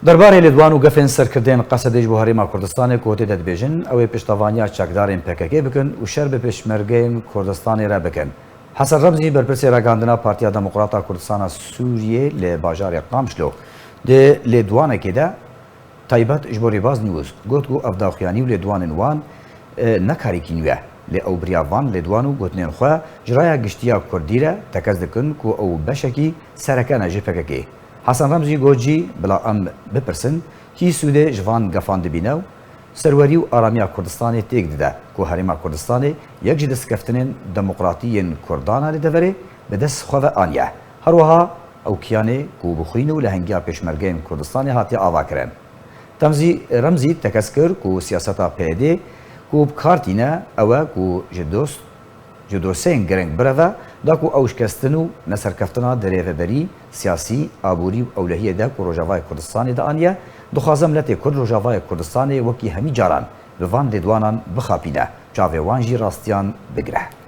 درباره لدوان و گفن سرکردن قصدش بو هریما کردستان کوتی ددبیجن او پشتوانیا چکدارین PKKê بکن و شر به پشمرگین کردستان را بکن. حسن رمزی برپرسی راگاندنا پارتیا دموکراتا کردستان سوریه ل باجار قامشلو ده لدوانه که ده تایبت اجبو ريباز نیوز گوت گو افداخیانی و لدوان وان نکاری کینوه ل او بریاوان لدوانو گوتنین خو جرایا گشتیا کردیره تکز دکن کو او بشکی سرکانه جی PKKê. حسن رمزی گوجی بلا ام بپرسن کی سوده جوان گفان دبینو سروری و آرامیا کردستان تیک دیده که هریما کردستان یک جد سکفتنین دموکراتیین کردانه لدوره به دست خواه آنیه هر وها او کیانه که بخوینو لهنگیا پیشمرگین کردستان هاتی آوا کرن. تمزی رمزی تکس کر که سیاستا PYDê که بکارتینه اوه که جدوسین گرنگ برده دا که اوشکستنو نسرکفتنا دریوبری سیاسی آبوری و اولهیه ده که روژاوای کردستان ده آنیه دخوازم لطه کرد روژاوای کردستان وکی همی جاران به وان لدوانان بخاپینه چاوه وانجی راستیان بگره.